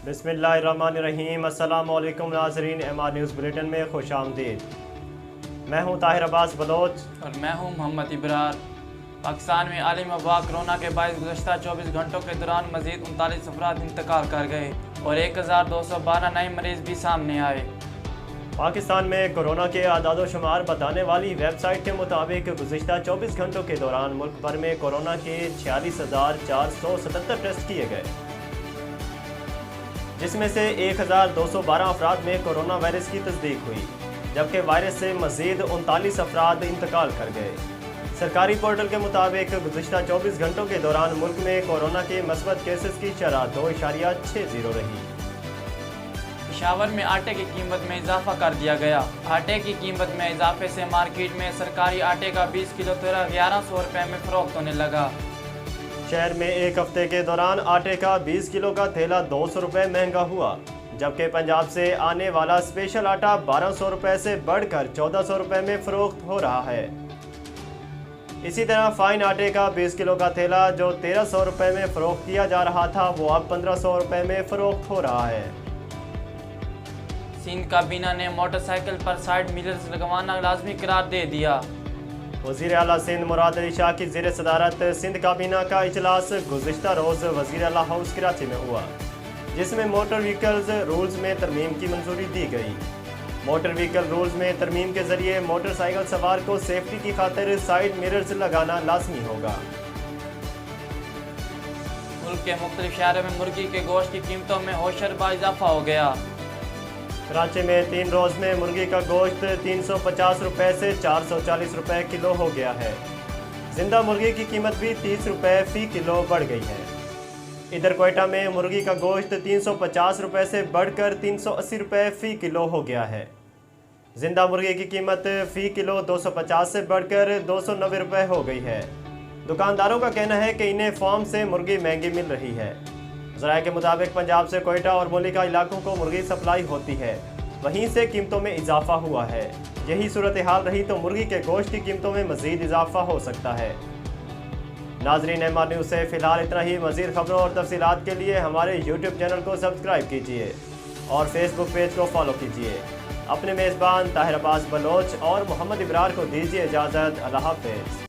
बिस्मिल्लाहिर्रहमानिर्रहीम। अस्सलामुअलैकुम नाज़रीन, MR न्यूज़ बुलेटिन में खुश आमदीद। मैं हूँ ताहिर अब्बास बलोच और मैं हूँ मोहम्मद इब्रार। पाकिस्तान में आलमी वबा कोरोना के बायस गुज़श्ता 24 घंटों के दौरान मज़ीद 39 अफराद इंतकाल कर गए और 1212 नए मरीज़ भी सामने आए। पाकिस्तान में कोरोना के आदाद शुमार बताने वाली वेबसाइट के मुताबिक गुज़श्ता 24 घंटों के दौरान मुल्क भर में कोरोना के 46,477 टेस्ट किए गए, जिसमें से 1212 अफराद में कोरोना वायरस की तस्दीक हुई, जबकि वायरस से मज़ीद 39 अफराद इंतकाल कर गए। सरकारी पोर्टल के मुताबिक गुज़श्ता 24 घंटों के दौरान मुल्क में कोरोना के मस्बत केसेस की शरह 2.60 रही। पेशावर में आटे की कीमत में इजाफा कर दिया गया। आटे की कीमत में इजाफे से मार्केट में सरकारी आटे का 20 किलो तेरा 1100 रुपये में फरोख्त होने लगा। शहर में एक हफ्ते के दौरान आटे का 20 किलो का थैला 200 रुपये महंगा हुआ, जबकि पंजाब से आने वाला स्पेशल आटा 1200 रुपये से बढ़कर 1400 रुपये में फरोख्त हो रहा है। इसी तरह फाइन आटे का 20 किलो का थैला जो 1300 रुपये में फरोख्त किया जा रहा था, वो अब 1500 रुपये में फरोख्त हो रहा है। सिंध काबीना ने मोटरसाइकिल पर साइड मिरर्स लगवाना लाजमी करार दे दिया। वज़ीर आला सिंध मुराद अली शाह की ज़ेर सदारत सिंध काबीना का इजलास गुज़िश्ता रोज़ वज़ीर आला हाउस कराची में हुआ, जिसमें मोटर व्हीकल्स रूल्स में तरमीम की मंजूरी दी गई। मोटर व्हीकल रूल्स में तरमीम के जरिए मोटरसाइकिल सवार को सेफ्टी की खातिर साइड मिरर्स लगाना लाजमी होगा। मुल्क के मुख्तलिफ शहरों में मुर्गी के गोश्त की कीमतों में होशरबा इजाफा हो गया। कराची में 3 रोज़ में मुर्गी का गोश्त 350 रुपये से 440 रुपये किलो हो गया है। जिंदा मुर्गी की कीमत भी 30 रुपये फ़ी किलो बढ़ गई है। इधर कोयटा में मुर्गी का गोश्त 350 रुपये से बढ़कर 380 रुपये फ़ी किलो हो गया है। जिंदा मुर्गी की कीमत फ़ी किलो 250 से बढ़कर 290 रुपये हो गई है। दुकानदारों का कहना है कि इन्हें फार्म से मुर्गी महंगी मिल रही है। ज़राए के मुताबिक पंजाब से कोयटा और मुलिका इलाकों को मुर्गी सप्लाई होती है, वहीं से कीमतों में इजाफा हुआ है। यही सूरत हाल रही तो मुर्गी के गोश्त की कीमतों में मज़ीद इजाफा हो सकता है। नाजरीन, MR न्यूज़ से फ़िलहाल इतना ही। मज़ीद खबरों और तफसीलात के लिए हमारे YouTube चैनल को सब्सक्राइब कीजिए और फेसबुक पेज को फॉलो कीजिए। अपने मेज़बान ताहिर अब्बास बलोच और मोहम्मद इब्रार को दीजिए इजाज़त। अल्लाह हाफ़िज़।